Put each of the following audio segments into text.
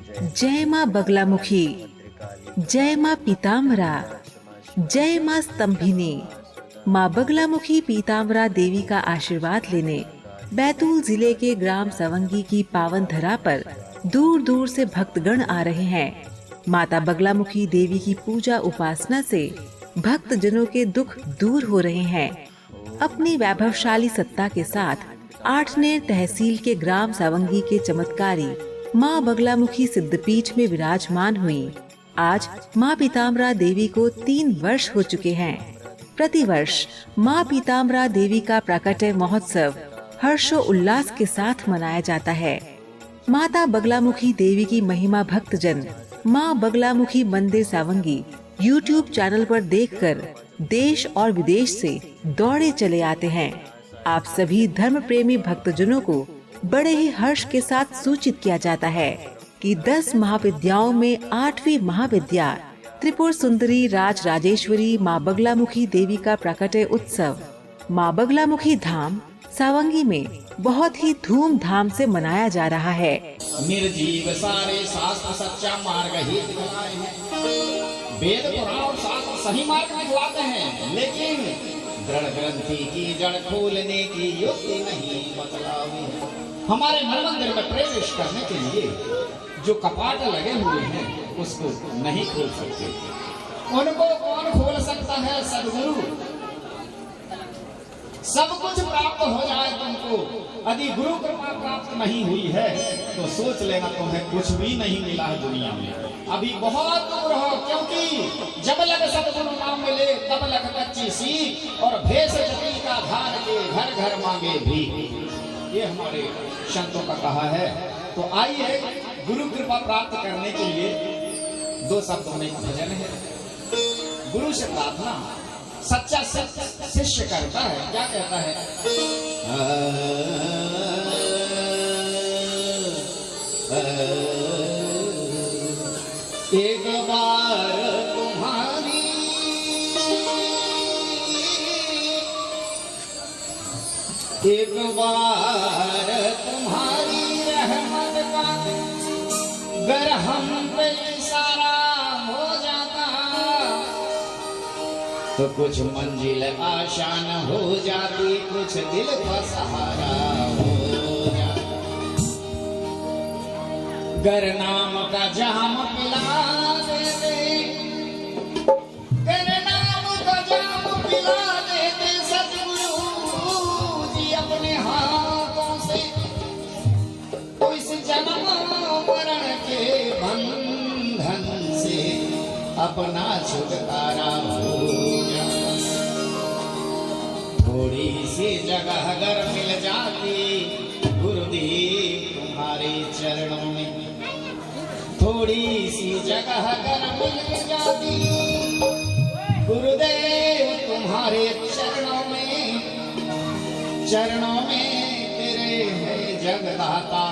जय माँ बगलामुखी, जय माँ पीताम्बरा, जय माँ स्तंभिनी। माँ बगलामुखी पीताम्बरा देवी का आशीर्वाद लेने बैतूल जिले के ग्राम सवंगी की पावन धरा पर दूर दूर से भक्तगण आ रहे हैं। माता बगलामुखी देवी की पूजा उपासना से भक्त जनों के दुख दूर हो रहे हैं। अपनी वैभवशाली सत्ता के साथ आठनेर तहसील के ग्राम सवंगी के चमत्कारी माँ बगलामुखी सिद्धपीठ में विराजमान हुई। आज माँ पीताम्बरा देवी को 3 वर्ष हो चुके हैं। प्रतिवर्ष माँ पीताम्बरा देवी का प्राकट्य महोत्सव हर्षो उल्लास के साथ मनाया जाता है। माता बगलामुखी देवी की महिमा भक्तजन माँ बगलामुखी मंदिर सावंगी YouTube चैनल पर देखकर देश और विदेश से दौड़े चले आते हैं। आप सभी धर्म प्रेमी भक्तजनों को बड़े ही हर्ष के साथ सूचित किया जाता है कि 10 महाविद्याओं में 8वीं महाविद्या त्रिपुर सुंदरी राज राजेश्वरी माँ बगलामुखी देवी का प्राकट्य उत्सव माँ बगलामुखी धाम सावंगी में बहुत ही धूमधाम से मनाया जा रहा है। निर्जीव सारे शास्त्र सच्चा मार्ग ही दिखलाते हैं, वेद पुराण और शास्त्र सही मार्ग दिखलाते हैं, लेकिन दृढ़ ग्रंथि की जड़ खोलने की युक्ति नहीं बतलावी। हमारे मन मंदिर में प्रवेश करने के लिए जो कपाट लगे हुए हैं उसको नहीं खोल सकते। उनको कौन खोल सकता है? सदगुरु। सब कुछ प्राप्त हो जाए तुमको, यदि गुरु कृपा प्राप्त नहीं हुई है तो सोच लेना तुम्हें कुछ भी नहीं मिला है दुनिया में। अभी बहुत दूर हो, क्योंकि जब लग सदगुरु नाम मिले तब लग कच्ची सीख और भेष जटी का धार के घर घर मांगे भी। ये हमारे संतों का कहा है। तो आइए गुरु कृपा प्राप्त करने के लिए 2 शब्दों में भजन है। गुरु से प्रार्थना सच्चा शिष्य करता है। क्या कहता है? एक बार तुम्हारी रहमत का गर हम पे सारा हो जाता तो कुछ मंजिल आसान हो जाती, कुछ दिल का सहारा हो जाता। गर नाम का जाम पिला देते, गर नाम का जाम पिला देते सतगुरु जी अपने हाथों से, तो इस जन्म मरण के बंधन से अपना छुटकारा हो। थोड़ी सी जगह अगर मिल जाती गुरुदेव तुम्हारे चरणों में, थोड़ी सी जगह अगर मिल जाती गुरुदेव तुम्हारे चरणों में तेरे है जगदाता,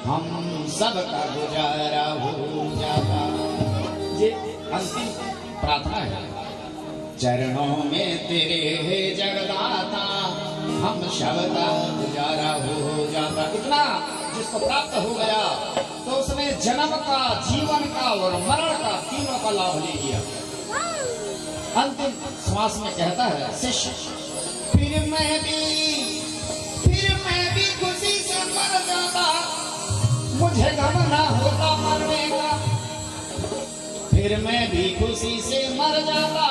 हम सबका गुजारा हो जाता। ये अंतिम प्रार्थना है। चरणों में तेरे है जगदाता, हम सबका गुजारा हो जाता। इतना जिसको प्राप्त हो गया तो उसने जन्म का, जीवन का और मरण का, तीनों का लाभ ले लिया। अंतिम श्वास में कहता है शिष्य, फिर मैं भी खुशी से मर जाता, मुझे गम ना होता मरने का। फिर मैं भी खुशी से मर जाता,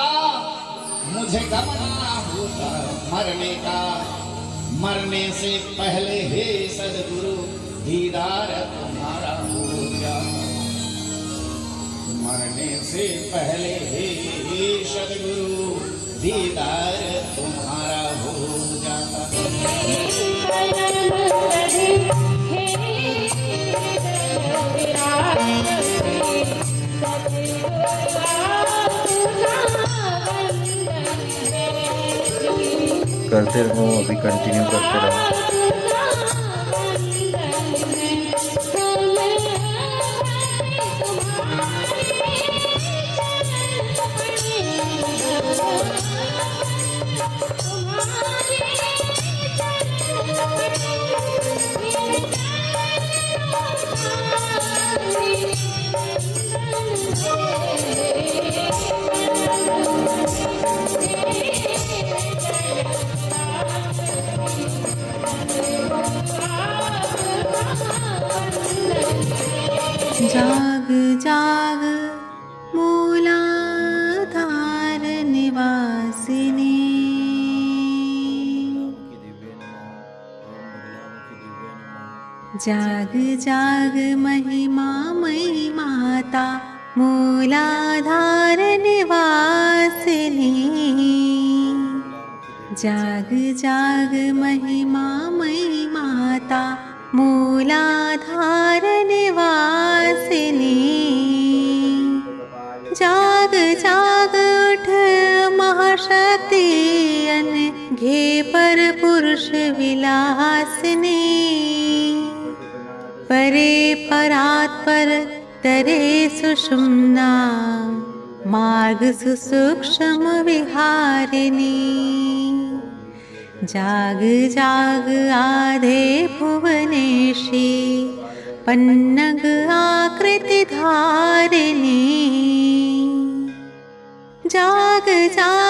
मुझे गम ना होता मरने का। मरने से पहले हे सदगुरु दीदार तुम्हारा हो जाता, मरने से पहले हे सदगुरु दीदार तुम्हारा हो जाता। करते रहो, अभी कंटिन्यू करते रहो। तुम्हारे जाग जाग मूलाधार निवासिनी, जाग जाग महिमामयी माता मूलाधार निवासिनी, जाग जाग महिमामयी माता मूलाधार निवासिनी, जाग जाग उठ महाशक्ति अन घे पर पुरुष विलासिनी, परे परात्पर तरे सुषुम्ना मार्ग सुसूक्ष्म विहारिणी, जाग जाग आधे भुवनेशी पन्नग आकृति धारिणी, जाग जाग